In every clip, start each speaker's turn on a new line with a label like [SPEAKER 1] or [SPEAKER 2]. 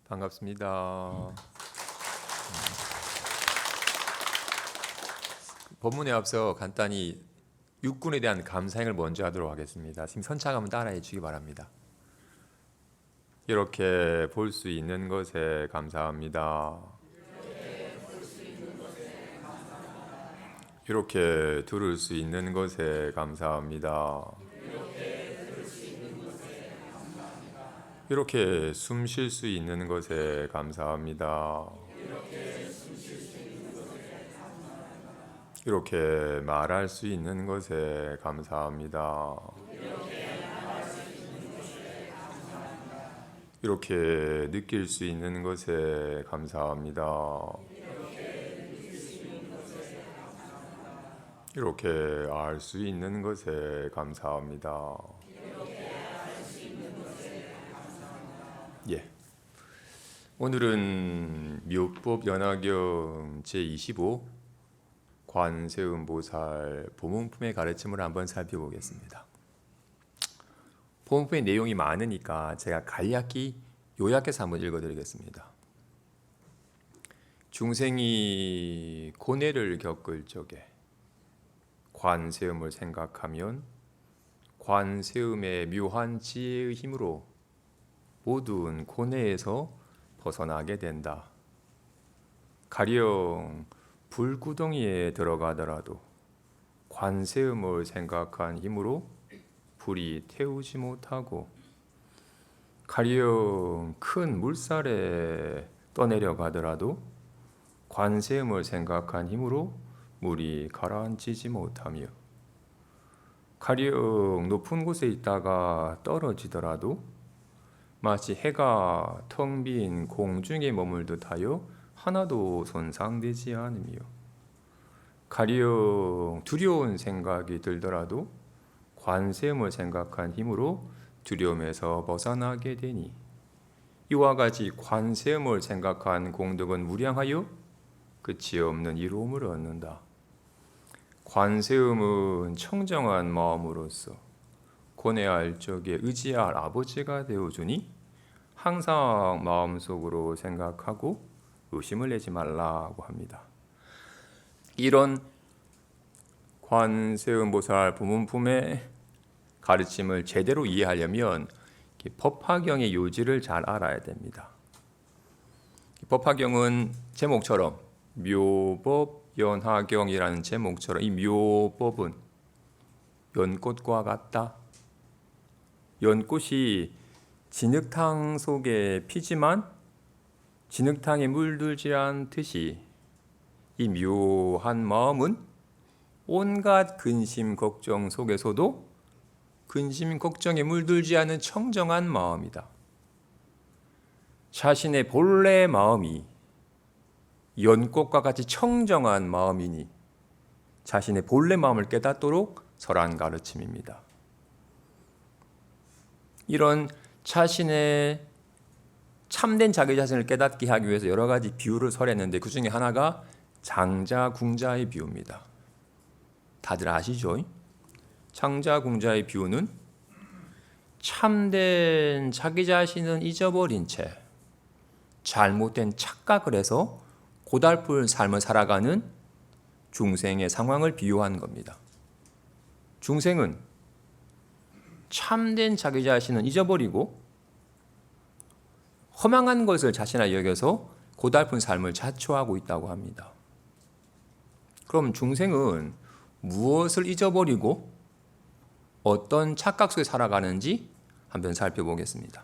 [SPEAKER 1] 반갑습니다. 본문에 앞서 간단히 육군에 대한 감사행을 먼저 하도록 하겠습니다. 지금 선창 한번 따라해 주시기 바랍니다. 이렇게 볼 수 있는 것에 감사합니다. 이렇게 들을 수 있는 것에 감사합니다. 이렇게 숨 쉴 수 있는 것에 감사합니다. 이렇게 말할 수 있는 것에 감사합니다. 이렇게 느낄 수 있는 것에 감사합니다. 이렇게 알 수 있는 것에 감사합니다. 예. 오늘은 묘법 연화경 제25 관세음보살 보문품의 가르침을 한번 살펴보겠습니다. 보문품의 내용이 많으니까 제가 간략히 요약해서 한번 읽어드리겠습니다. 중생이 고뇌를 겪을 적에 관세음을 생각하면 관세음의 묘한 지혜의 힘으로 모든 고뇌에서 벗어나게 된다. 가령 불구덩이에 들어가더라도 관세음을 생각한 힘으로 불이 태우지 못하고, 가령 큰 물살에 떠내려가더라도 관세음을 생각한 힘으로 물이 가라앉히지 못하며, 가령 높은 곳에 있다가 떨어지더라도 마치 해가 텅 빈 공중에 머물 듯하여 하나도 손상되지 않으며, 가령 두려운 생각이 들더라도 관세음을 생각한 힘으로 두려움에서 벗어나게 되니, 이와 같이 관세음을 생각한 공덕은 무량하여 끝이 없는 이로움을 얻는다. 관세음은 청정한 마음으로서 고뇌할 적에 의지할 아버지가 되어주니 항상 마음속으로 생각하고 의심을 내지 말라고 합니다. 이런 관세음보살 보문품의 가르침을 제대로 이해하려면 법화경의 요지를 잘 알아야 됩니다. 법화경은 제목처럼 묘법 연화경이라는 제목처럼 이 묘법은 연꽃과 같다. 연꽃이 진흙탕 속에 피지만 진흙탕에 물들지 않듯이 이 묘한 마음은 온갖 근심 걱정 속에서도 근심 걱정에 물들지 않은 청정한 마음이다. 자신의 본래 마음이 연꽃과 같이 청정한 마음이니 자신의 본래 마음을 깨닫도록 설한 가르침입니다. 이런 자신의 참된 자기 자신을 깨닫게 하기 위해서 여러 가지 비유를 설했는데 그 중에 하나가 장자궁자의 비유입니다. 다들 아시죠? 장자궁자의 비유는 참된 자기 자신은 잊어버린 채 잘못된 착각을 해서 고달픈 삶을 살아가는 중생의 상황을 비유한 겁니다. 중생은 참된 자기 자신은 잊어버리고 허망한 것을 자신아 여겨서 고달픈 삶을 자초하고 있다고 합니다. 그럼 중생은 무엇을 잊어버리고 어떤 착각 속에 살아가는지 한번 살펴보겠습니다.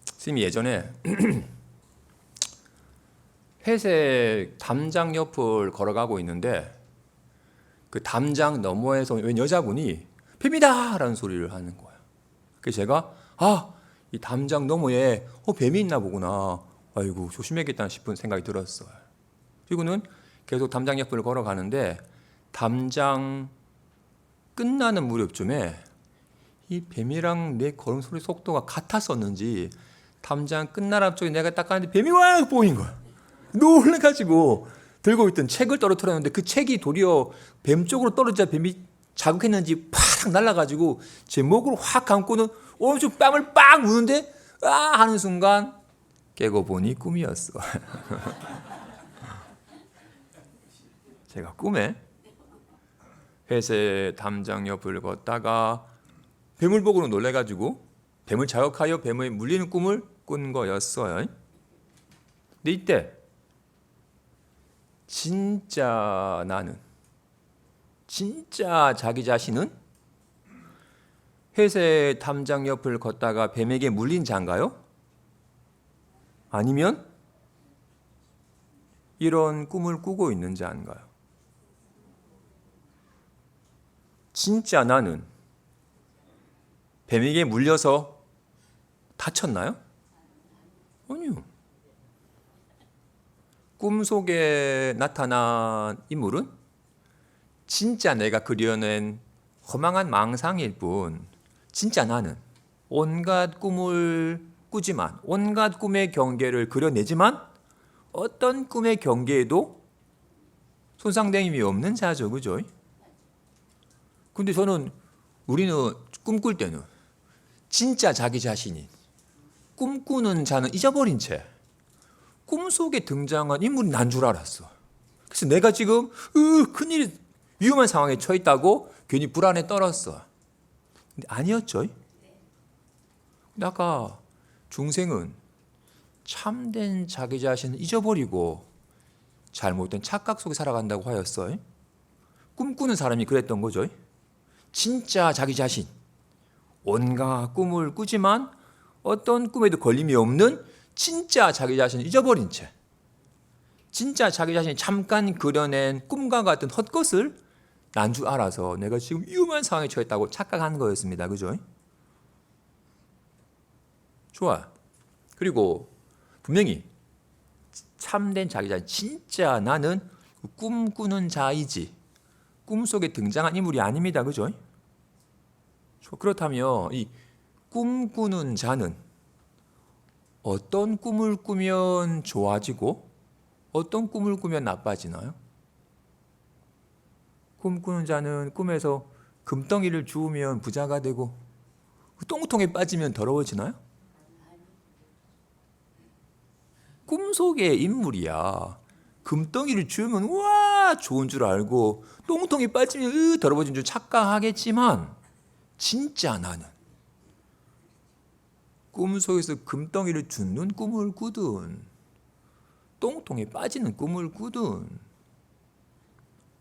[SPEAKER 1] 스님이 예전에 회색 담장 옆을 걸어가고 있는데 그 담장 너머에서 웬 여자분이 뱀이다! 라는 소리를 하는 거예요. 그래서 제가 이 담장 너머에 뱀이 있나 보구나. 아이고 조심해야겠다 싶은 생각이 들었어요. 그리고는 계속 담장 옆을 걸어가는데 담장 끝나는 무렵쯤에 이 뱀이랑 내 걸음소리 속도가 같았었는지 담장 끝나는 쪽에 내가 딱 가는데 뱀이 와 보인 거야. 놀래가지고 들고 있던 책을 떨어뜨렸는데 그 책이 도리어 뱀 쪽으로 떨어지자 뱀이 자극했는지 팍 날아가지고 제 목을 확 감고는 오른쪽 뺨을 빡 무는데 하는 순간 깨고 보니 꿈이었어. 제가 꿈에 회색 담장 옆을 걷다가 뱀을 보고 놀래가지고 뱀을 자극하여 뱀에 물리는 꿈을 꾼 거였어요. 근데 이때 진짜 나는, 진짜 자기 자신은 회색 담장 옆을 걷다가 뱀에게 물린 자인가요? 아니면 이런 꿈을 꾸고 있는 자인가요? 진짜 나는 뱀에게 물려서 다쳤나요? 아니요. 꿈속에 나타난 인물은 진짜 내가 그려낸 허망한 망상일 뿐, 진짜 나는 온갖 꿈을 꾸지만, 온갖 꿈의 경계를 그려내지만 어떤 꿈의 경계에도 손상됨이 없는 자죠. 그죠? 근데 우리는 꿈꿀 때는 진짜 자기 자신이 꿈꾸는 자는 잊어버린 채 꿈속에 등장한 인물이 난 줄 알았어. 그래서 내가 지금 큰일, 위험한 상황에 처해 있다고 괜히 불안에 떨었어. 근데 아니었죠. 근데 아까 중생은 참된 자기 자신을 잊어버리고 잘못된 착각 속에 살아간다고 하였어요. 꿈꾸는 사람이 그랬던 거죠. 진짜 자기 자신, 온갖 꿈을 꾸지만 어떤 꿈에도 걸림이 없는 진짜 자기 자신을 잊어버린 채, 진짜 자기 자신이 잠깐 그려낸 꿈과 같은 헛것을 난 줄 알아서 내가 지금 위험한 상황에 처했다고 착각한 거였습니다. 그죠? 좋아. 그리고 분명히 참된 자기 자신, 진짜 나는 꿈꾸는 자이지 꿈속에 등장한 인물이 아닙니다. 그죠? 그렇다면 이 꿈꾸는 자는 어떤 꿈을 꾸면 좋아지고 어떤 꿈을 꾸면 나빠지나요? 꿈꾸는 자는 꿈에서 금덩이를 주우면 부자가 되고 똥통에 빠지면 더러워지나요? 꿈속의 인물이야. 금덩이를 주우면 와 좋은 줄 알고 똥통에 빠지면 더러워진 줄 착각하겠지만 진짜 나는 꿈속에서 금덩이를 줍는 꿈을 꾸든 똥통에 빠지는 꿈을 꾸든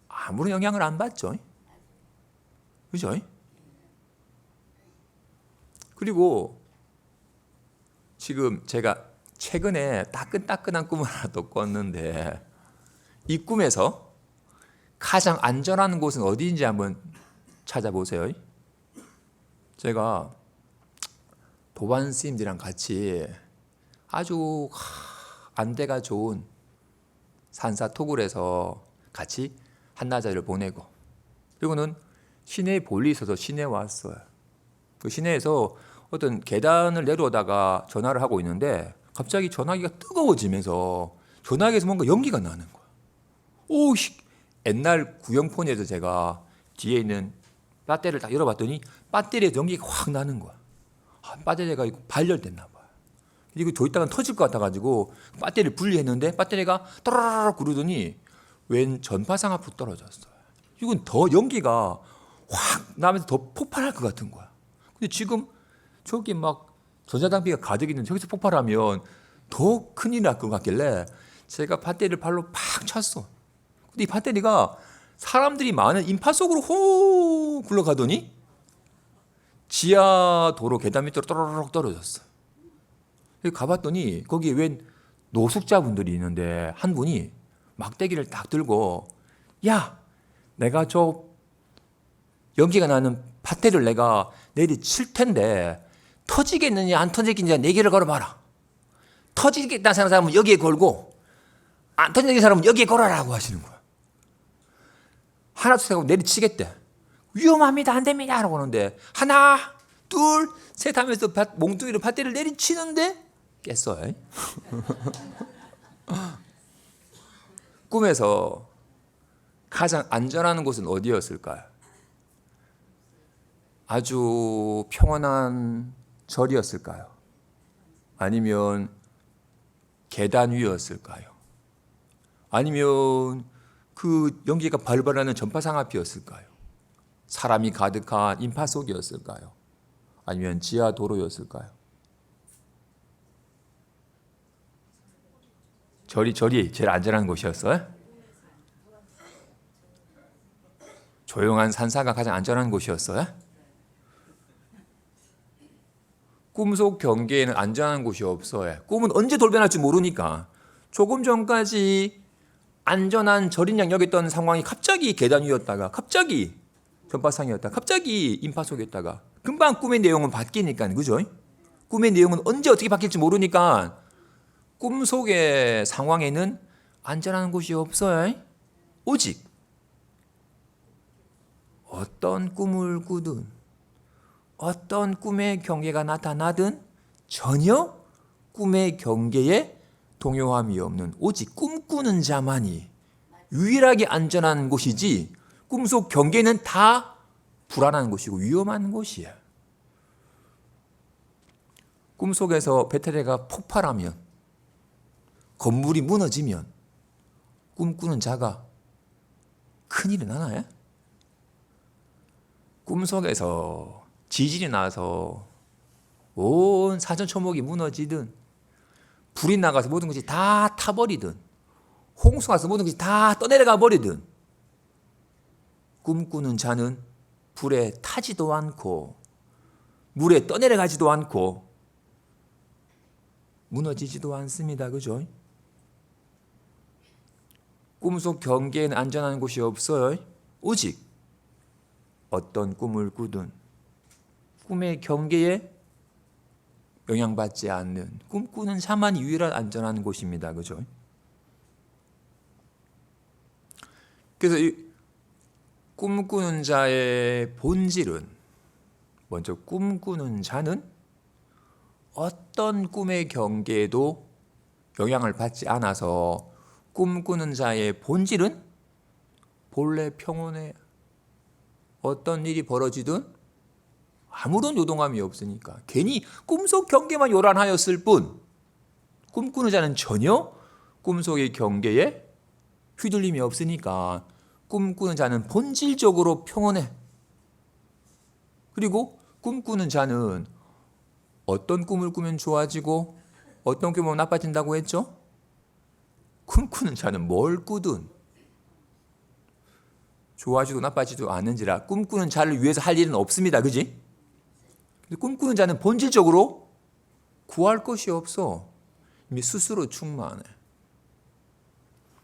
[SPEAKER 1] 아무런 영향을 안 받죠. 그죠? 그리고 지금 제가 최근에 따끈따끈한 꿈을 하나 또 꿨는데 이 꿈에서 가장 안전한 곳은 어디인지 한번 찾아보세요. 제가 도반 스님들이랑 같이 아주 안대가 좋은 산사토굴에서 같이 한나절을 보내고 그리고는 시내에 볼일이 있어서 시내에 왔어요. 그 시내에서 어떤 계단을 내려오다가 전화를 하고 있는데 갑자기 전화기가 뜨거워지면서 전화기에서 뭔가 연기가 나는 거야. 오, 옛날 구형폰에서 제가 뒤에 있는 배터리를 딱 열어봤더니 배터리에 연기가 확 나는 거야. 배터리가 발열됐나 봐. 이거 더 있다가 터질 것 같아가지고 배터리를 분리했는데 배터리가 또라라락 구르더니 웬 전파상 앞으로 떨어졌어요. 이건 더 연기가 확 나면서 더 폭발할 것 같은 거야. 근데 지금 저기 막 전자장비가 가득 있는 저기서 폭발하면 더 큰일 날 것 같길래 제가 배터리를 발로 팍 찼어. 근데 이 배터리가 사람들이 많은 인파 속으로 호 굴러가더니 지하 도로 계단 밑으로 또르륵 떨어졌어. 여기 가봤더니 거기에 웬 노숙자분들이 있는데 한 분이 막대기를 딱 들고 야 내가 저 연기가 나는 배터리를 내가 내리칠 텐데 터지겠느냐 안 터지겠느냐 내기를 걸어봐라. 터지겠다는 사람은 여기에 걸고 안 터지는 사람은 여기에 걸어라고 하시는 거야. 하나 둘 셋 하고 내리치겠대. 위험합니다 안 됩니다 라고 하는데 하나 둘 셋 하면서 몽둥이로 배터리를 내리치는데 깼어요. 꿈에서 가장 안전한 곳은 어디였을까요? 아주 평온한 절이었을까요? 아니면 계단 위였을까요? 아니면 그 연기가 발발하는 전파상 앞이었을까요? 사람이 가득한 인파 속이었을까요? 아니면 지하 도로였을까요? 절이 제일 안전한 곳이었어요? 조용한 산사가 가장 안전한 곳이었어요? 꿈속 경계에는 안전한 곳이 없어요. 꿈은 언제 돌변할지 모르니까 조금 전까지 안전한 절인 양 여겼던 상황이 갑자기 계단 위였다가 갑자기 전파상이었다가 갑자기 인파 속이었다가 금방 꿈의 내용은 바뀌니까, 그죠? 꿈의 내용은 언제 어떻게 바뀔지 모르니까 꿈속의 상황에는 안전한 곳이 없어요. 오직 어떤 꿈을 꾸든 어떤 꿈의 경계가 나타나든 전혀 꿈의 경계에 동요함이 없는 오직 꿈꾸는 자만이 유일하게 안전한 곳이지, 꿈속 경계는 다 불안한 곳이고 위험한 곳이야. 꿈속에서 배터리가 폭발하면, 건물이 무너지면 꿈꾸는 자가 큰일이 나나요? 꿈속에서 지진이 나서 온 사전초목이 무너지든, 불이 나가서 모든 것이 다 타버리든, 홍수가 나서 모든 것이 다 떠내려가 버리든, 꿈꾸는 자는 불에 타지도 않고 물에 떠내려가지도 않고 무너지지도 않습니다. 그죠? 꿈속 경계에는 안전한 곳이 없어요. 오직 어떤 꿈을 꾸든 꿈의 경계에 영향받지 않는 꿈꾸는 자만이 유일한 안전한 곳입니다. 그죠? 그래서 이 꿈꾸는 자의 본질은, 먼저 꿈꾸는 자는 어떤 꿈의 경계에도 영향을 받지 않아서 꿈꾸는 자의 본질은 본래 평온해. 어떤 일이 벌어지든 아무런 요동함이 없으니까 괜히 꿈속 경계만 요란하였을 뿐, 꿈꾸는 자는 전혀 꿈속의 경계에 휘둘림이 없으니까 꿈꾸는 자는 본질적으로 평온해. 그리고 꿈꾸는 자는 어떤 꿈을 꾸면 좋아지고 어떤 꿈을 나빠진다고 했죠? 꿈꾸는 자는 뭘 꾸든 좋아지도 나빠지도 않은지라 꿈꾸는 자를 위해서 할 일은 없습니다. 그지? 꿈꾸는 자는 본질적으로 구할 것이 없어. 이미 스스로 충만해.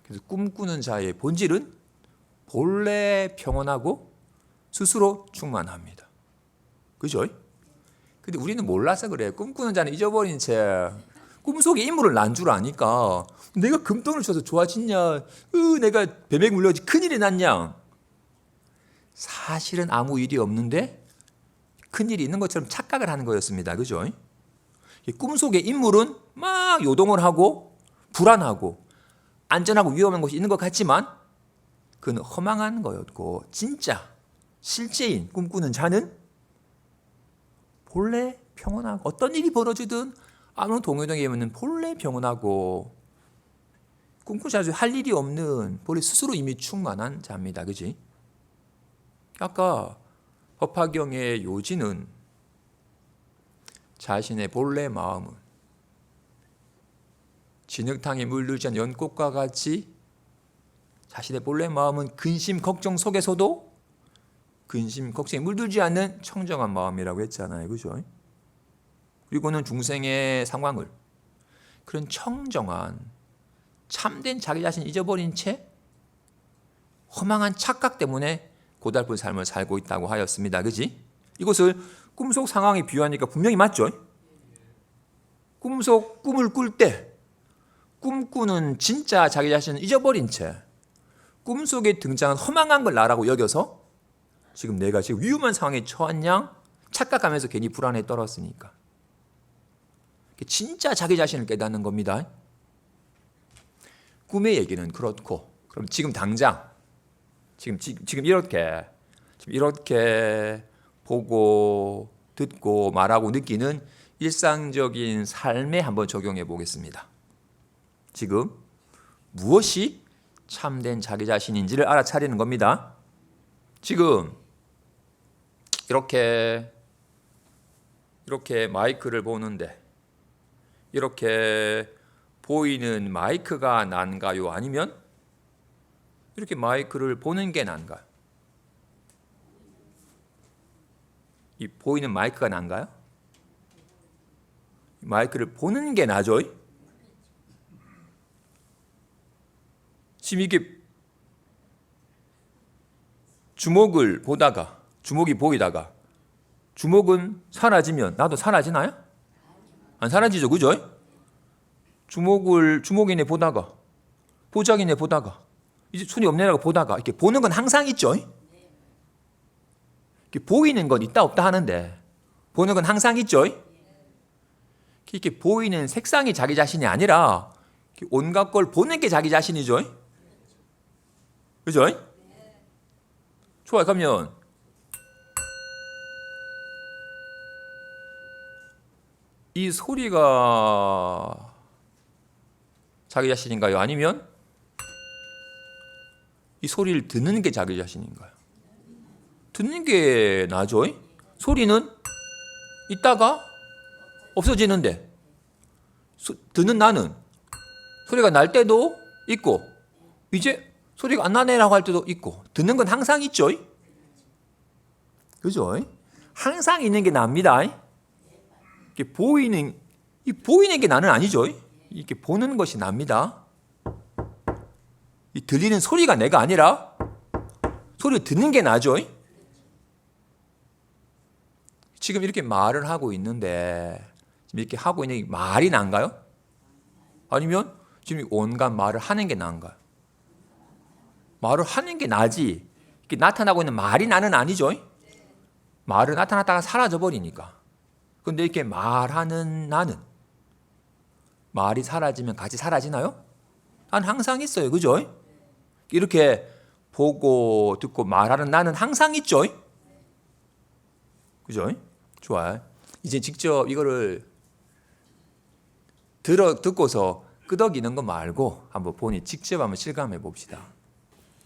[SPEAKER 1] 그래서 꿈꾸는 자의 본질은 본래 평온하고 스스로 충만합니다. 그죠? 근데 우리는 몰라서 그래. 꿈꾸는 자는 잊어버린 채 꿈속에 인물을 난 줄 아니까 내가 금돈을 줘서 좋아졌냐, 내가 뱀에 물려지 큰일이 났냐. 사실은 아무 일이 없는데 큰일이 있는 것처럼 착각을 하는 거였습니다. 그죠? 꿈속의 인물은 막 요동을 하고 불안하고 안전하고 위험한 곳이 있는 것 같지만 그는 허망한 거였고, 진짜 실제인 꿈꾸는 자는 본래 평온하고 어떤 일이 벌어지든 아무 동요동이 없는 본래 평온하고 꿈꾸는 자는 할 일이 없는 본래 스스로 이미 충만한 자입니다. 그지? 아까 법화경의 요지는 자신의 본래 마음은 진흙탕에 물들지 않은 연꽃과 같이 자신의 본래 마음은 근심 걱정 속에서도 근심 걱정에 물들지 않는 청정한 마음이라고 했잖아요. 그죠? 그리고는 중생의 상황을 그런 청정한 참된 자기 자신을 잊어버린 채 허망한 착각 때문에 고달픈 삶을 살고 있다고 하였습니다. 그지? 이것을 꿈속 상황에 비유하니까 분명히 맞죠? 꿈속 꿈을 꿀 때 꿈꾸는 진짜 자기 자신을 잊어버린 채 꿈속에 등장한 허망한 걸 나라고 여겨서 지금 내가 지금 위험한 상황에 처한 양 착각하면서 괜히 불안에 떨었으니까. 진짜 자기 자신을 깨닫는 겁니다. 꿈의 얘기는 그렇고, 그럼 지금 당장 지금 이렇게 보고 듣고 말하고 느끼는 일상적인 삶에 한번 적용해 보겠습니다. 지금 무엇이 참된 자기 자신인지를 알아차리는 겁니다. 지금 이렇게 마이크를 보는데 이렇게 보이는 마이크가 난가요? 아니면 이렇게 마이크를 보는 게 난가요? 이 보이는 마이크가 난가요? 마이크를 보는 게 나죠? 지금 이게 주먹이 보이다가 주먹은 사라지면 나도 사라지나요? 안 사라지죠, 그죠? 주먹이네 보다가 보자기네 보다가 이제 손이 없네라고 보다가 이렇게 보는 건 항상 있죠. 이렇게 보이는 건 있다 없다 하는데 보는 건 항상 있죠. 이렇게 보이는 색상이 자기 자신이 아니라 온갖 걸 보는 게 자기 자신이죠. 그죠? 좋아요. 그러면 이 소리가 자기 자신인가요? 아니면 이 소리를 듣는 게 자기 자신인가요? 듣는 게 나죠. 소리는 있다가 없어지는데 듣는 나는 소리가 날 때도 있고 이제 소리가 안 나네라고 할 때도 있고 듣는 건 항상 있죠. 그죠? 항상 있는 게 납니다. 이렇게 보이는 게 나는 아니죠. 이렇게 보는 것이 납니다. 이 들리는 소리가 내가 아니라 소리를 듣는 게 나죠. 지금 이렇게 말을 하고 있는데 지금 이렇게 하고 있는 게 말이 난가요? 아니면 지금 온갖 말을 하는 게 나은가요? 말을 하는 게 나지 이렇게 나타나고 있는 말이 나는 아니죠. 말은 나타났다가 사라져 버리니까. 근데 이렇게 말하는 나는 말이 사라지면 같이 사라지나요? 난 항상 있어요. 그죠? 이렇게 보고 듣고 말하는 나는 항상 있죠. 그죠? 좋아요. 이제 직접 이거를 듣고서 끄덕이는 거 말고 한번 본인 직접 한번 실감해 봅시다.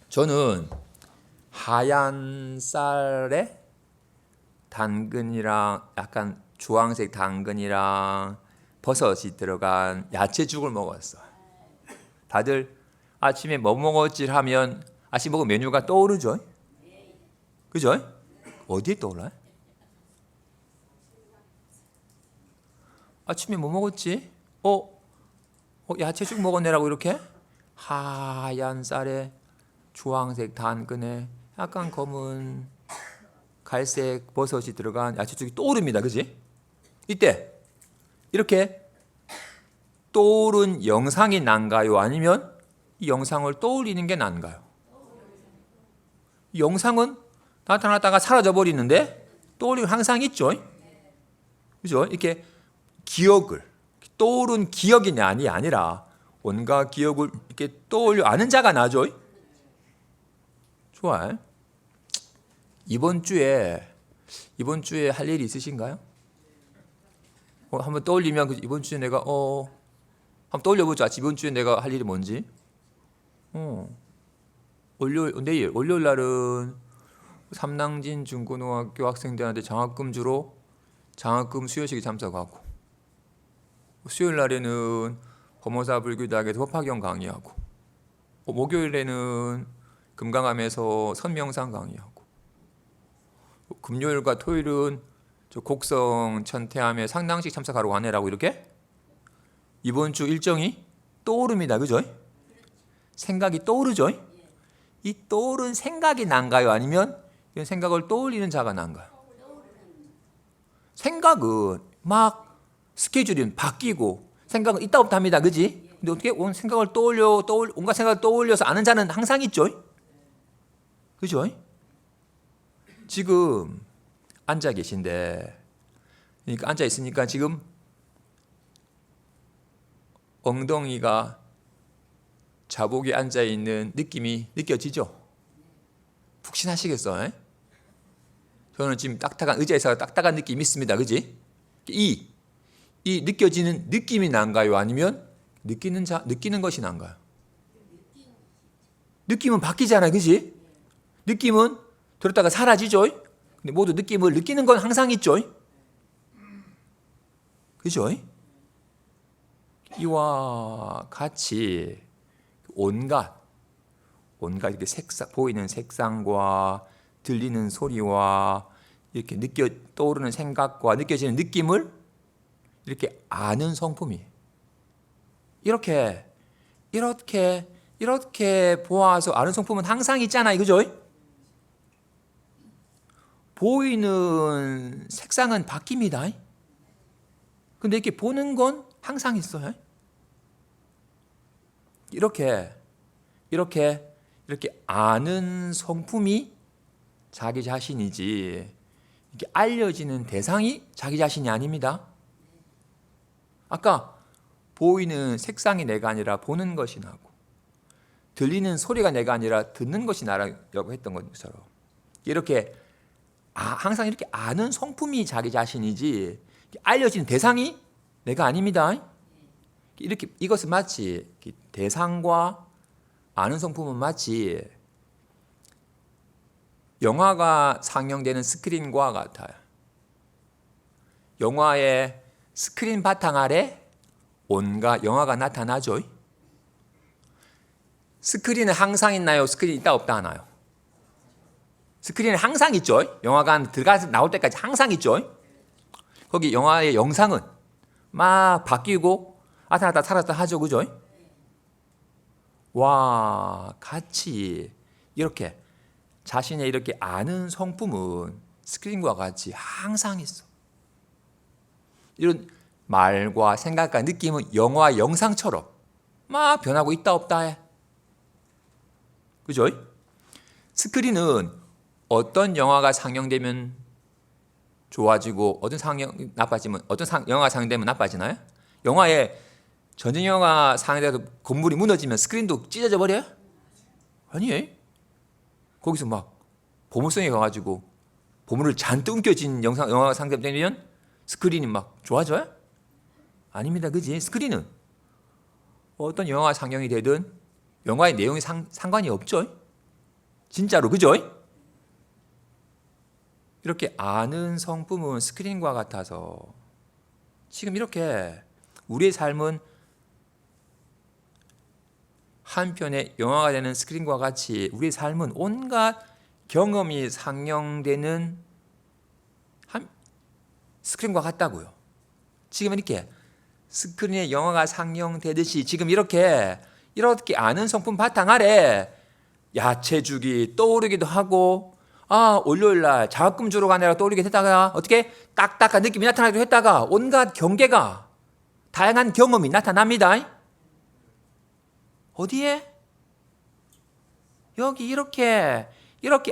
[SPEAKER 1] 저는 하얀 쌀에 당근이랑 약간 주황색 당근이랑 버섯이 들어간 야채죽을 먹었어요. 다들 아침에 뭐 먹었지 하면 아침 먹은 메뉴가 떠오르죠? 그죠? 어디에 떠올라요? 아침에 뭐 먹었지? 야채죽 먹었네라고 이렇게 하얀 쌀에 주황색 당근에 약간 검은 갈색 버섯이 들어간 야채죽이 떠오릅니다. 그지? 이때 이렇게 떠오른 영상이 난가요? 아니면 이 영상을 떠올리는 게 난가요? 이 영상은 나타났다가 사라져 버리는데 떠올리고 항상 있죠. 그죠? 이렇게 기억을 떠오른 기억이 아니라 온갖 기억을 이렇게 떠올려 아는 자가 나죠. 좋아요. 이번 주에 할 일이 있으신가요? 한번 떠올리면 이번 주에 내가 한번 떠올려보자. 이번 주에 내가 할 일이 뭔지. 내일 월요일 날은 삼낭진 중고등학교 학생들한테 장학금 주러 장학금 수여식에 참석하고, 수요일 날에는 범호사 불교대학에서 법화경 강의하고, 목요일에는 금강암에서 선명상 강의하고, 금요일과 토요일은 저 곡성 천태암에 상당식 참석하러 가네라고 이렇게 이번 주 일정이 떠오릅니다. 그죠? 생각이 떠오르죠? 이 떠오른 생각이 난가요? 아니면 이 생각을 떠올리는 자가 난가요? 생각은 막 스케줄이 바뀌고 생각은 있다 없다 합니다. 그지? 근데 어떻게 생각을 온갖 생각을 떠올려서 아는 자는 항상 있죠? 그죠? 지금 앉아 계신데, 그러니까 앉아 있으니까 지금 엉덩이가 자복에 앉아 있는 느낌이 느껴지죠? 푹신하시겠어요? 저는 지금 딱딱한 의자에서 딱딱한 느낌이 있습니다. 그지? 이 느껴지는 느낌이 난가요? 아니면 느끼는 것이 난가요? 느낌은 바뀌잖아요, 그지? 느낌은 들었다가 사라지죠. 근데 모두 느낌을 느끼는 건 항상 있죠. 그죠? 이와 같이 온갖 이렇게 보이는 색상과 들리는 소리와 이렇게 떠오르는 생각과 느껴지는 느낌을 이렇게 아는 성품이 이렇게 보아서 아는 성품은 항상 있잖아요, 그죠? 보이는 색상은 바뀝니다. 근데 이렇게 보는 건 항상 있어요. 이렇게 아는 성품이 자기 자신이지, 이렇게 알려지는 대상이 자기 자신이 아닙니다. 아까 보이는 색상이 내가 아니라 보는 것이 나고, 들리는 소리가 내가 아니라 듣는 것이 나라고 했던 것처럼, 이렇게 항상 이렇게 아는 성품이 자기 자신이지, 알려지는 대상이 내가 아닙니다. 이렇게 이것은 마치 대상과 아는 성품은 마치 영화가 상영되는 스크린과 같아요. 영화의 스크린 바탕 아래 온갖 영화가 나타나죠. 스크린은 항상 있나요? 스크린이 있다 없다 하나요? 스크린은 항상 있죠. 영화관 들어가서 나올 때까지 항상 있죠. 거기 영화의 영상은 막 바뀌고 나타났다 사라졌다 하죠, 그죠? 와, 같이 이렇게 자신의 이렇게 아는 성품은 스크린과 같이 항상 있어. 이런 말과 생각과 느낌은 영화 영상처럼 막 변하고 있다 없다 해. 그죠? 스크린은 어떤 영화가 상영되면 좋아지고 어떤 영화가 상영되면 나빠지나요? 영화에 전쟁 영화 상영돼서 건물이 무너지면 스크린도 찢어져 버려요? 아니에요. 거기서 막 보물성에 가가지고 보물을 잔뜩 움켜쥔 영화가 상영되면 스크린이 막 좋아져요? 아닙니다, 그지? 스크린은 어떤 영화가 상영이 되든 영화의 내용이 상관이 없죠. 진짜로, 그죠? 이렇게 아는 성품은 스크린과 같아서 지금 이렇게 우리의 삶은 한편의 영화가 되는 스크린과 같이 우리의 삶은 온갖 경험이 상영되는 스크린과 같다고요. 지금 이렇게 스크린에 영화가 상영되듯이 지금 이렇게 아는 성품 바탕 아래 야채죽이 떠오르기도 하고 월요일날 장학금 주러 가느라 떠오르게 됐다가 어떻게 딱딱한 느낌이 나타나기도 했다가 온갖 경계가 다양한 경험이 나타납니다. 어디에? 여기 이렇게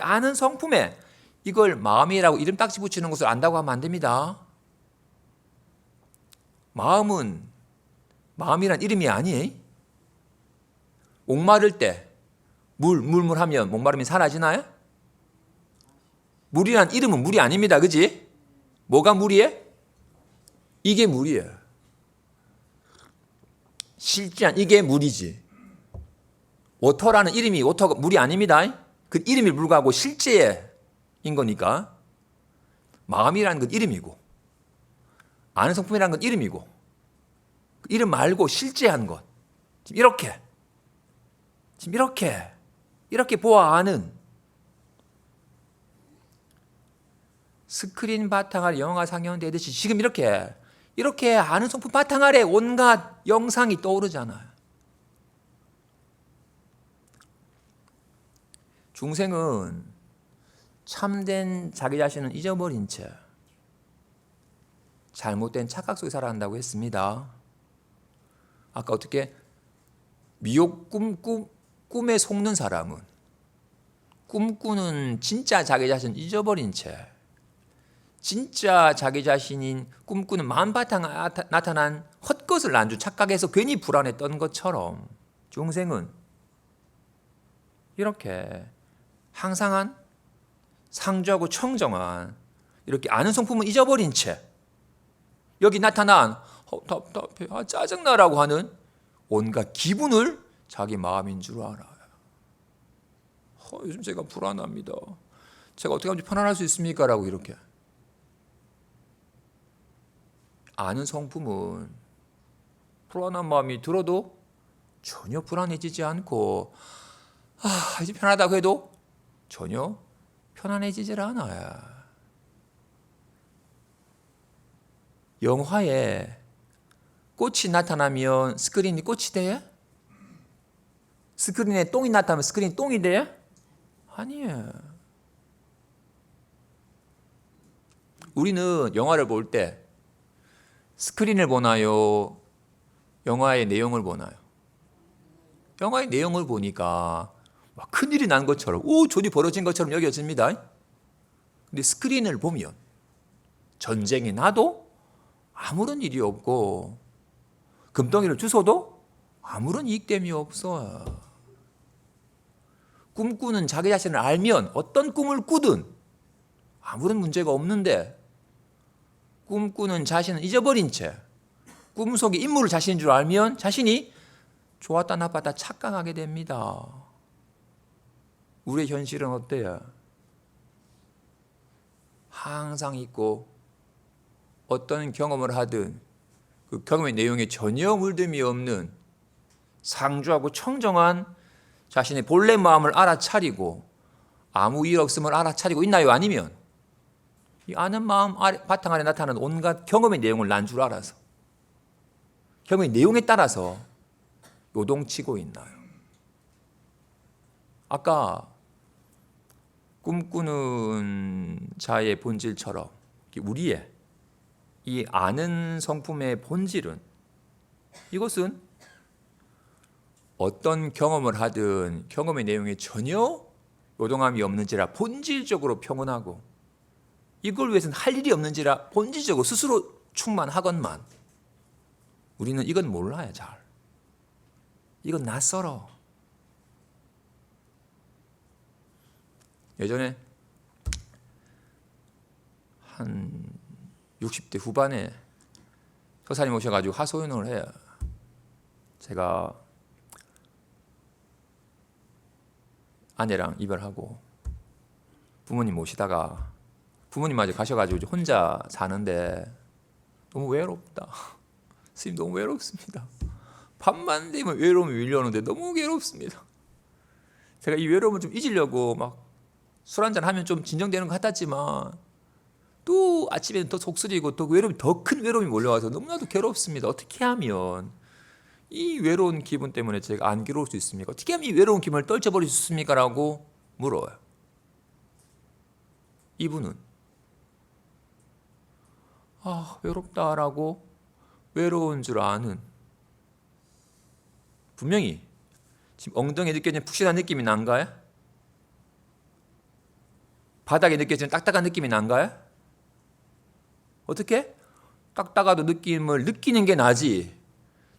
[SPEAKER 1] 아는 성품에 이걸 마음이라고 이름 딱지 붙이는 것을 안다고 하면 안 됩니다. 마음이란 이름이 아니에요. 목마를 때 물하면 목마름이 사라지나요? 물이란 이름은 물이 아닙니다. 그지? 뭐가 물이에요? 이게 물이에요. 실제한 이게 물이지. 워터라는 이름이 워터가 물이 아닙니다. 그 이름이 불구하고 실제인 거니까. 마음이라는 건 이름이고 아는 성품이라는 건 이름이고 그 이름 말고 실제한 것. 지금 이렇게 보아 아는 스크린 바탕 아래 영화가 상영되듯이 지금 이렇게 아는 성품 바탕 아래 온갖 영상이 떠오르잖아요. 중생은 참된 자기 자신은 잊어버린 채 잘못된 착각 속에 살아간다고 했습니다. 아까 어떻게 미혹 꿈에 속는 사람은 꿈꾸는 진짜 자기 자신 잊어버린 채 진짜 자기 자신인 꿈꾸는 마음 바탕 나타난 헛것을 안주 착각해서 괜히 불안했던 것처럼 중생은 이렇게 항상한 상주하고 청정한 이렇게 아는 성품은 잊어버린 채 여기 나타난 답답해 짜증나라고 하는 온갖 기분을 자기 마음인 줄 알아요. 요즘 제가 불안합니다. 제가 어떻게 하면 편안할 수 있습니까? 라고 이렇게. 아는 성품은 불안한 마음이 들어도 전혀 불안해지지 않고 이제 편하다고 해도 전혀 편안해지질 않아요. 영화에 꽃이 나타나면 스크린이 꽃이 돼요? 스크린에 똥이 나타나면 스크린이 똥이 돼요? 아니에요. 우리는 영화를 볼 때 스크린을 보나요? 영화의 내용을 보나요? 영화의 내용을 보니까 막 큰일이 난 것처럼 존이 벌어진 것처럼 여겨집니다. 근데 스크린을 보면 전쟁이 나도 아무런 일이 없고 금덩이를 주워도 아무런 이익됨이 없어요. 꿈꾸는 자기 자신을 알면 어떤 꿈을 꾸든 아무런 문제가 없는데 꿈꾸는 자신은 잊어버린 채 꿈속의 인물을 자신인 줄 알면 자신이 좋았다 나빴다 착각하게 됩니다. 우리의 현실은 어때요? 항상 있고 어떤 경험을 하든 그 경험의 내용에 전혀 물듦이 없는 상주하고 청정한 자신의 본래 마음을 알아차리고 아무 일 없음을 알아차리고 있나요? 아니면 이 아는 마음 바탕 아래 나타나는 온갖 경험의 내용을 난 줄 알아서 경험의 내용에 따라서 요동치고 있나요? 아까 꿈꾸는 자의 본질처럼 우리의 이 아는 성품의 본질은 이것은 어떤 경험을 하든 경험의 내용에 전혀 요동함이 없는지라 본질적으로 평온하고 이걸 위해서는 할 일이 없는지라 본질적으로 스스로 충만하건만 우리는 이건 몰라요. 잘. 이건 낯설어. 예전에 한 60대 후반에 서사님 오셔가지고 하소연을 해요. 제가 아내랑 이별하고 부모님 모시다가 부모님마저 가셔가지고 혼자 사는데 너무 외롭다. 스님 너무 외롭습니다. 밤만 되면 외로움이 밀려오는데 너무 괴롭습니다. 제가 이 외로움을 좀 잊으려고 막 술 한잔 하면 좀 진정되는 것 같았지만 또 아침에는 더 속쓰리고 또 외로움이 더 큰 외로움이 몰려와서 너무나도 괴롭습니다. 어떻게 하면 이 외로운 기분 때문에 제가 안 괴로울 수 있습니까? 어떻게 하면 이 외로운 기분을 떨쳐버릴 수 있습니까? 라고 물어요. 이분은 외롭다라고 외로운 줄 아는 분명히 지금 엉덩이에 느껴지는 푹신한 느낌이 난가요? 바닥에 느껴지는 딱딱한 느낌이 난가요? 어떻게? 딱딱하도 느낌을 느끼는 게 나지.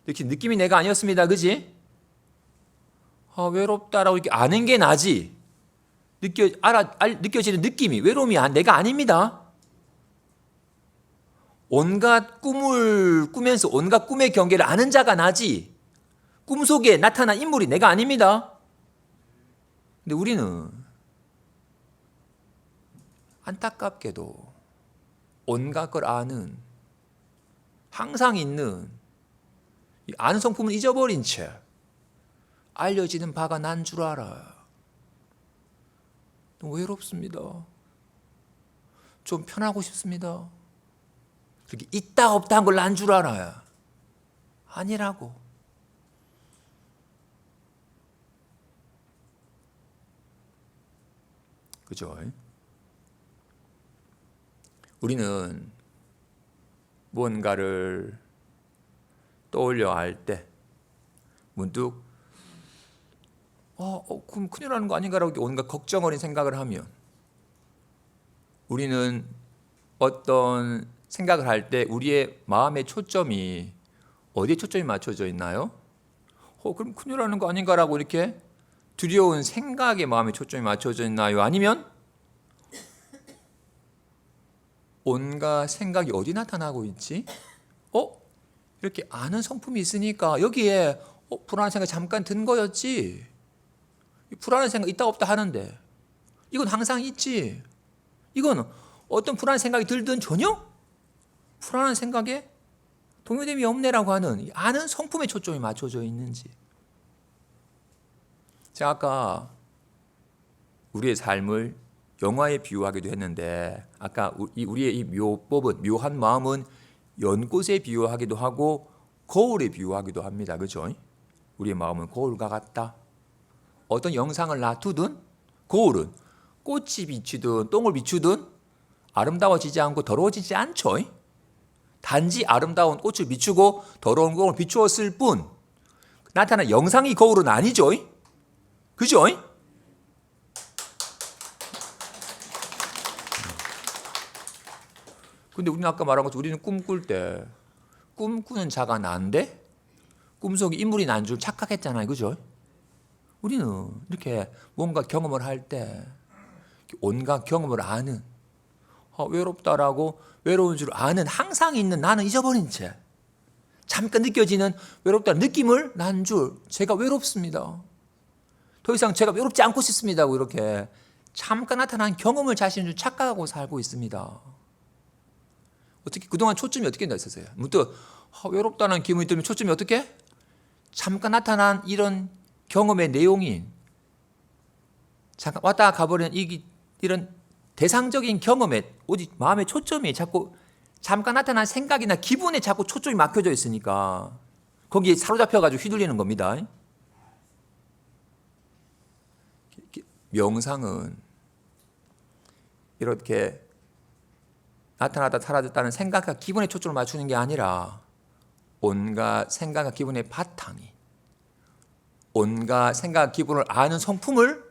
[SPEAKER 1] 느낌이 내가 아니었습니다. 그지? 외롭다라고 이렇게 아는 게 나지. 느껴지는 느낌이 외로움이 내가 아닙니다. 온갖 꿈을 꾸면서 온갖 꿈의 경계를 아는 자가 나지. 꿈속에 나타난 인물이 내가 아닙니다. 근데 우리는 안타깝게도 온갖 걸 아는 항상 있는 이 아는 성품을 잊어버린 채 알려지는 바가 난 줄 알아요. 너무 외롭습니다. 좀 편하고 싶습니다. 그렇게 있다 없다 한 걸 난 줄 알아요. 아니라고. 그죠? 우리는 무언가를 떠올려 할 때 문득 그럼 큰일 나는 거 아닌가라고 온갖 걱정 어린 생각을 하면 우리는 어떤 생각을 할 때 우리의 마음의 초점이 어디에 초점이 맞춰져 있나요? 그럼 큰일 나는 거 아닌가라고 이렇게 두려운 생각에 마음의 초점이 맞춰져 있나요? 아니면 온갖 생각이 어디 나타나고 있지? 이렇게 아는 성품이 있으니까 여기에 불안한 생각이 잠깐 든 거였지. 이 불안한 생각 있다 없다 하는데 이건 항상 있지. 이건 어떤 불안한 생각이 들든 전혀 불안한 생각에 동요됨이 없네라고 하는 이 아는 성품에 초점이 맞춰져 있는지. 제가 아까 우리의 삶을 영화에 비유하기도 했는데 아까 우리의 이 묘법은 묘한 마음은 연꽃에 비유하기도 하고 거울에 비유하기도 합니다. 그렇죠? 우리의 마음은 거울과 같다. 어떤 영상을 놔두든 거울은 꽃이 비추든 똥을 비추든 아름다워지지 않고 더러워지지 않죠. 단지 아름다운 꽃을 비추고 더러운 똥을 비추었을 뿐 나타난 영상이 거울은 아니죠. 그죠? 근데 우리는 아까 말한 것처럼 우리는 꿈꿀 때 꿈꾸는 자가 난데 꿈속에 인물이 난 줄 착각했잖아요. 그죠? 우리는 이렇게 뭔가 경험을 할 때 온갖 경험을 아는 외롭다라고 외로운 줄 아는 항상 있는 나는 잊어버린 채 잠깐 느껴지는 외롭다는 느낌을 난 줄 제가 외롭습니다. 더 이상 제가 외롭지 않고 싶습니다. 이렇게 잠깐 나타난 경험을 자신인 줄 착각하고 살고 있습니다. 어떻게 그동안 초점이 어떻게 됐었어요? 문득 외롭다는 기분이 들면 초점이 어떻게? 잠깐 나타난 이런 경험의 내용인 잠깐 왔다 가버리는 이런 대상적인 경험에 오직 마음의 초점이 자꾸 잠깐 나타난 생각이나 기분에 자꾸 초점이 막혀져 있으니까 거기에 사로잡혀가지고 휘둘리는 겁니다. 명상은 이렇게 나타났다 사라졌다는 생각과 기분에 초점을 맞추는 게 아니라 온갖 생각과 기분의 바탕이 온갖 생각과 기분을 아는 성품을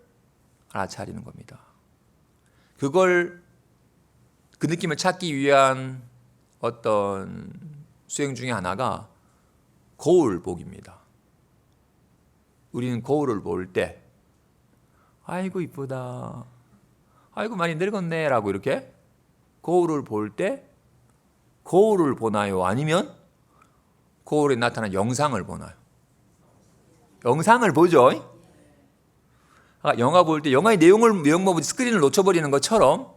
[SPEAKER 1] 알아차리는 겁니다. 그 느낌을 찾기 위한 어떤 수행 중에 하나가 거울 보기입니다. 우리는 거울을 볼 때 아이고 이쁘다, 아이고 많이 늙었네 라고 이렇게 거울을 볼 때 거울을 보나요? 아니면 거울에 나타난 영상을 보나요? 영상을 보죠. 영화 볼 때 영화의 내용 스크린을 놓쳐버리는 것처럼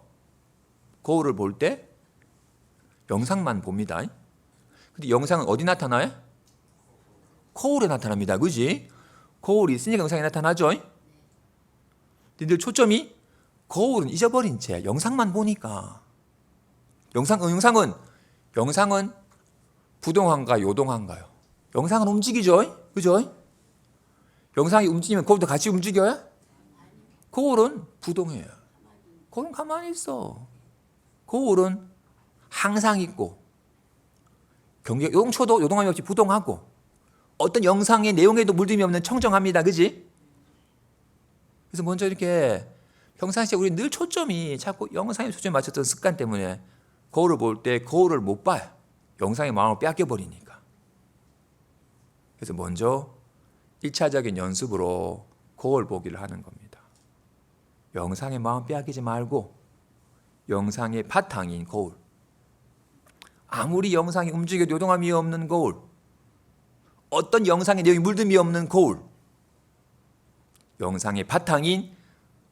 [SPEAKER 1] 거울을 볼 때 영상만 봅니다. 근데 영상은 어디 나타나요? 거울에 나타납니다. 그지? 거울이 있으니까 영상이 나타나죠. 근데 초점이 거울은 잊어버린 채 영상만 보니까 영상은 부동한가 요동한가요? 영상은 움직이죠. 그죠? 영상이 움직이면 거울도 같이 움직여요? 거울은 부동해요. 거울은 가만히 있어. 거울은 항상 있고 요동쳐도 요동함이 없이 부동하고 어떤 영상의 내용에도 물듦이 없는 청정합니다. 그지? 그래서 먼저 이렇게 평상시에 우리 늘 초점이 자꾸 영상에 초점이 맞췄던 습관 때문에 거울을 볼 때 거울을 못 봐요. 영상의 마음을 뺏겨버리니까. 그래서 먼저 1차적인 연습으로 거울 보기를 하는 겁니다. 영상의 마음 빼앗기지 말고 영상의 바탕인 거울, 아무리 영상이 움직여도 요동함이 없는 거울, 어떤 영상의 내용이 물듦이 없는 거울, 영상의 바탕인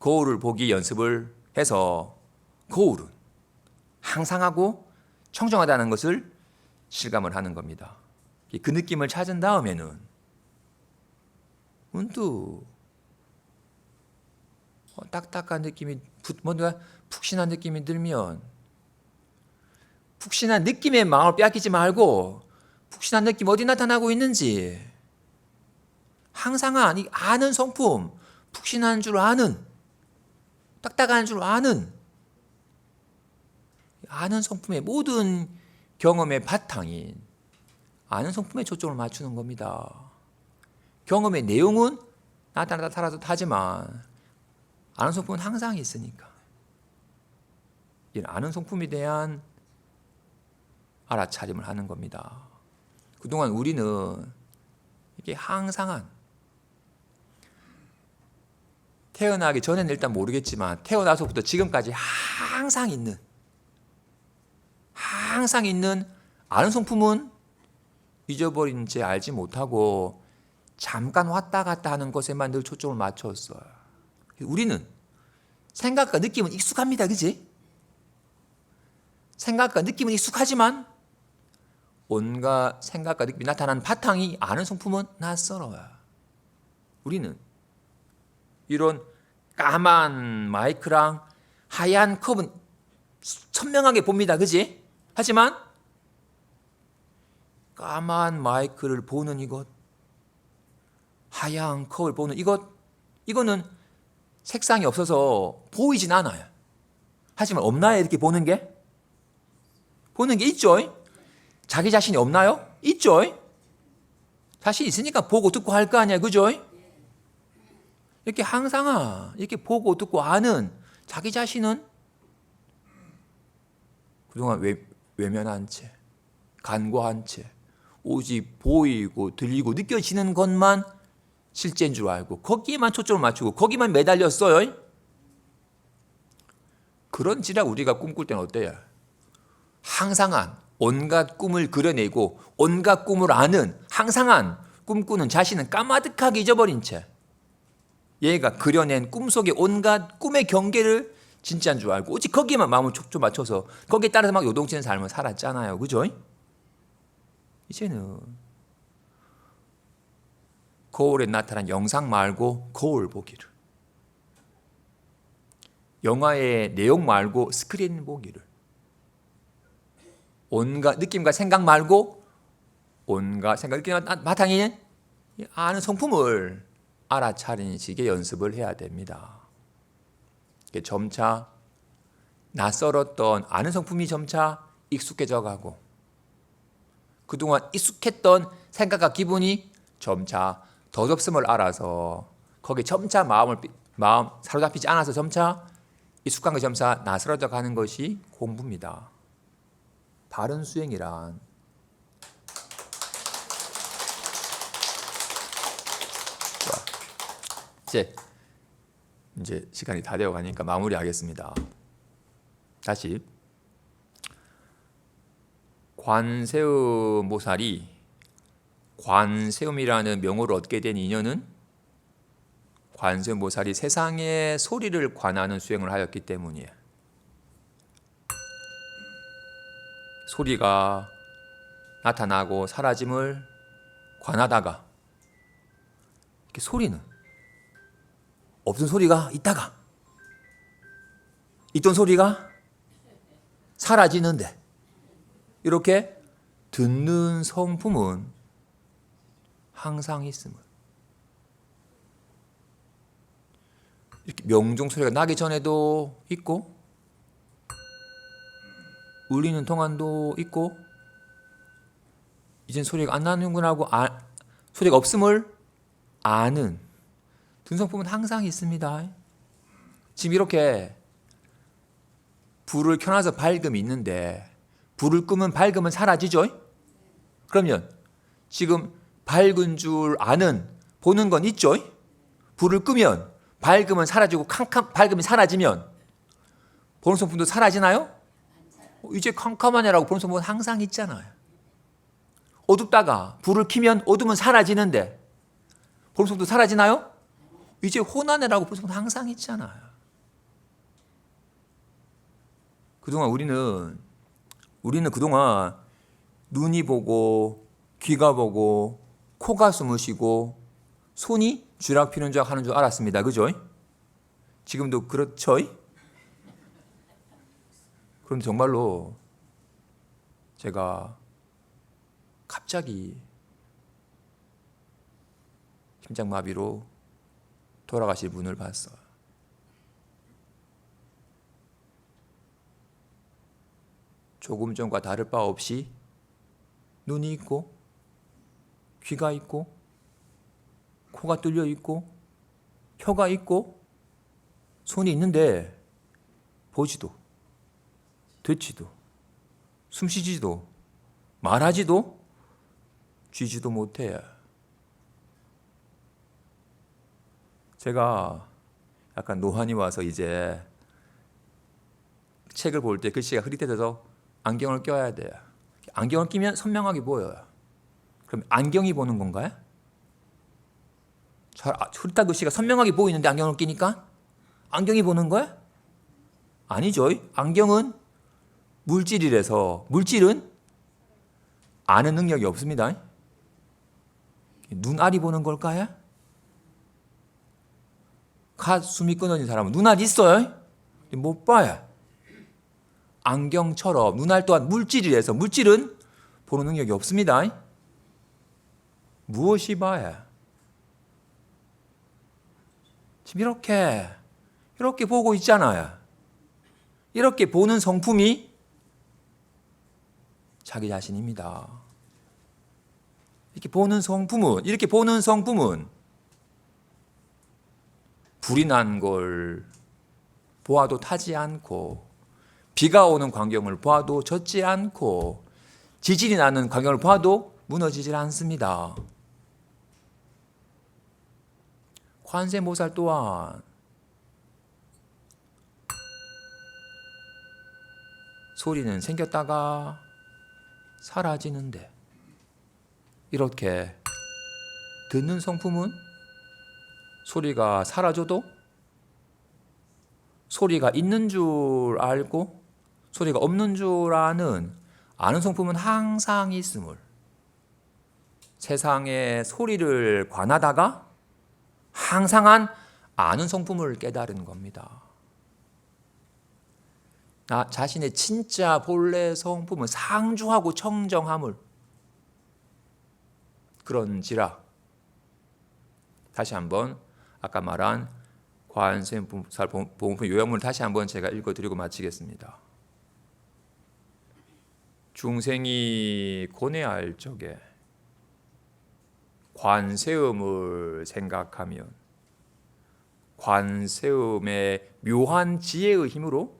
[SPEAKER 1] 거울을 보기 연습을 해서 거울은 항상하고 청정하다는 것을 실감을 하는 겁니다. 그 느낌을 찾은 다음에는 문득 딱딱한 느낌이 뭔가 푹신한 느낌이 들면 푹신한 느낌의 마음을 빼앗기지 말고 푹신한 느낌 어디 나타나고 있는지 항상한 이 아는 성품, 푹신한 줄 아는, 딱딱한 줄 아는 성품의 모든 경험의 바탕인 아는 성품에 초점을 맞추는 겁니다. 경험의 내용은 나타나다 사라졌다 하지만 아는 성품은 항상 있으니까 이 아는 성품에 대한 알아차림을 하는 겁니다. 그동안 우리는 이게 항상한 태어나기 전에는 일단 모르겠지만 태어나서부터 지금까지 항상 있는 아는 성품은 잊어버린 채 알지 못하고 잠깐 왔다 갔다 하는 것에만 늘 초점을 맞췄어요. 우리는 생각과 느낌은 익숙합니다. 그지? 생각과 느낌은 익숙하지만 온갖 생각과 느낌이 나타나는 바탕이 아는 성품은 낯설어요. 우리는 이런 까만 마이크랑 하얀 컵은 선명하게 봅니다. 그지? 하지만 까만 마이크를 보는 이것, 하얀 컵을 보는 이거는 색상이 없어서 보이진 않아요. 하지만 없나요? 이렇게 보는 게? 보는 게 있죠? 자기 자신이 없나요? 있죠? 자신 있으니까 보고 듣고 할 거 아니야. 그죠? 이렇게 항상 이렇게 보고 듣고 아는 자기 자신은 그동안 외면한 채, 간과한 채, 오직 보이고 들리고 느껴지는 것만 실제인 줄 알고 거기에만 초점을 맞추고 거기만 매달렸어요. 그런 지라 우리가 꿈꿀 때는 어때요? 항상한 온갖 꿈을 그려내고 온갖 꿈을 아는 항상한 꿈꾸는 자신은 까마득하게 잊어버린 채 얘가 그려낸 꿈속의 온갖 꿈의 경계를 진짜인 줄 알고 오직 거기에만 마음을 초점 맞춰서 거기에 따라서 막 요동치는 삶을 살았잖아요. 그죠? 이제는 거울에 나타난 영상 말고 거울 보기를, 영화의 내용 말고 스크린 보기를, 온갖 느낌과 생각 말고 온갖 생각 느낌 바탕에 아는 성품을 알아차리시게 연습을 해야 됩니다. 점차 낯설었던 아는 성품이 점차 익숙해져 가고 그동안 익숙했던 생각과 기분이 점차 더접음을 알아서 거기에 점차 마음 사로잡히지 않아서 점차 익숙한 게 점차 낯설어져 가는 것이 공부입니다. 바른 수행이란 이제 시간이 다 되어 가니까 마무리하겠습니다. 다시 관세음 보살이 관세음이라는 명호를 얻게 된 인연은 관세음 보살이 세상의 소리를 관하는 수행을 하였기 때문이에요. 소리가 나타나고 사라짐을 관하다가 이렇게 소리는 없던 소리가 있다가 있던 소리가 사라지는데 이렇게 듣는 성품은 항상 있음을, 이렇게 명종 소리가 나기 전에도 있고 울리는 동안도 있고 이젠 소리가 안 나는구나 하고 소리가 없음을 아는 등성품은 항상 있습니다. 지금 이렇게 불을 켜놔서 밝음이 있는데 불을 끄면 밝음은 사라지죠? 그러면 지금 밝은 줄 아는 보는 건 있죠? 불을 끄면 밝음은 사라지고 밝음이 사라지면 보는 성품도 사라지나요? 이제 캄캄하네라고 보는 성품은 항상 있잖아요. 어둡다가 불을 켜면 어둠은 사라지는데 보는 성품도 사라지나요? 이제 혼안해라고 보는 성품은 항상 있잖아요. 그동안 우리는 그동안 눈이 보고 귀가 보고 코가 숨을 쉬고 손이 쥐락 피는 줄 하는 줄 알았습니다. 그죠? 지금도 그렇죠? 그런데 정말로 제가 갑자기 심장마비로 돌아가실 분을 봤어요. 조금 전과 다를 바 없이 눈이 있고 귀가 있고 코가 뚫려 있고 혀가 있고 손이 있는데 보지도 듣지도 숨쉬지도 말하지도 쥐지도 못해요. 제가 약간 노안이 와서 이제 책을 볼 때 글씨가 흐릿해져서 안경을 껴야 돼요. 안경을 끼면 선명하게 보여요. 그럼 안경이 보는 건가요? 흐릿한 글씨가 선명하게 보이는데 안경을 끼니까 안경이 보는 거야? 아니죠. 안경은 물질이라서 물질은 아는 능력이 없습니다. 눈알이 보는 걸까요? 숨이 끊어진 사람은 눈알 있어요? 못 봐요. 안경처럼 눈알 또한 물질이라서 물질은 보는 능력이 없습니다. 무엇이 봐야? 지금 이렇게 보고 있잖아요. 이렇게 보는 성품이 자기 자신입니다. 이렇게 보는 성품은 불이 난 걸 보아도 타지 않고, 비가 오는 광경을 보아도 젖지 않고, 지진이 나는 광경을 보아도 무너지질 않습니다. 관세모살 또한 소리는 생겼다가 사라지는데, 이렇게 듣는 성품은 소리가 사라져도 소리가 있는 줄 알고 소리가 없는 줄 아는 성품은 항상 있음을, 세상에 소리를 관하다가 항상한 아는 성품을 깨달은 겁니다. 나 자신의 진짜 본래 성품은 상주하고 청정함을, 그런지라 다시 한번 아까 말한 관세음보살보험품 요약문을 다시 한번 제가 읽어드리고 마치겠습니다. 중생이 고뇌할 적에 관세음을 생각하면 관세음의 묘한 지혜의 힘으로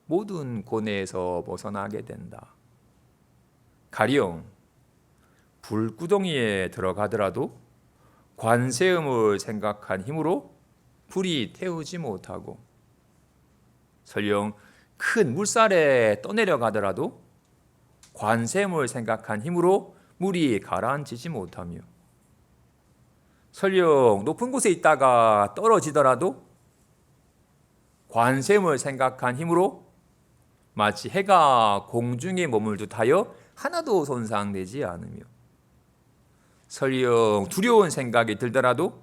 [SPEAKER 1] 모든 고뇌에서 벗어나게 된다. 가령 불구덩이에 들어가더라도 관세음을 생각한 힘으로 불이 태우지 못하고, 설령 큰 물살에 떠내려가더라도 관세음을 생각한 힘으로 물이 가라앉히지 못하며, 설령 높은 곳에 있다가 떨어지더라도 관세음을 생각한 힘으로 마치 해가 공중에 머물듯 하여 하나도 손상되지 않으며, 설령 두려운 생각이 들더라도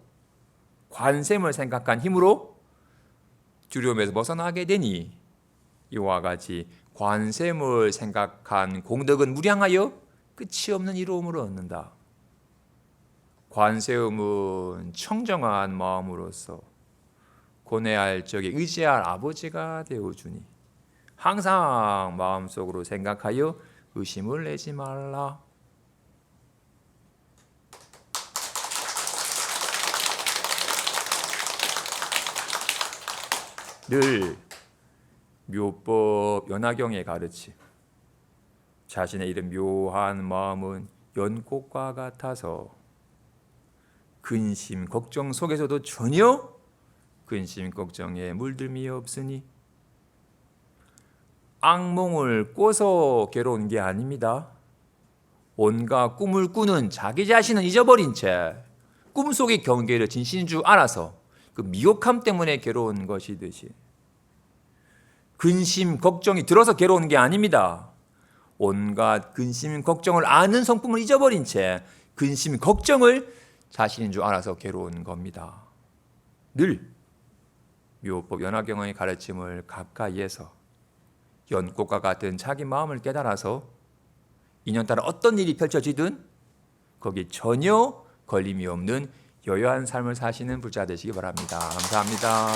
[SPEAKER 1] 관세음을 생각한 힘으로 두려움에서 벗어나게 되니, 이와 같이 관세음을 생각한 공덕은 무량하여 끝이 없는 이로움을 얻는다. 관세음은 청정한 마음으로서 고뇌할 적에 의지할 아버지가 되어주니 항상 마음속으로 생각하여 의심을 내지 말라. 늘 묘법 연화경의 가르침, 자신의 이런 묘한 마음은 연꽃과 같아서 근심 걱정 속에서도 전혀 근심 걱정에 물들미 없으니, 악몽을 꿔서 괴로운 게 아닙니다. 온갖 꿈을 꾸는 자기 자신은 잊어버린 채 꿈속의 경계를 진실인 줄 알아서 그 미혹함 때문에 괴로운 것이듯이, 근심 걱정이 들어서 괴로운 게 아닙니다. 온갖 근심 걱정을 아는 성품을 잊어버린 채 근심 걱정을 자신인 줄 알아서 괴로운 겁니다. 늘 묘법 연화경의 가르침을 가까이에서 연꽃과 같은 자기 마음을 깨달아서 인연따라 어떤 일이 펼쳐지든 거기에 전혀 걸림이 없는 여유한 삶을 사시는 불자 되시기 바랍니다. 감사합니다.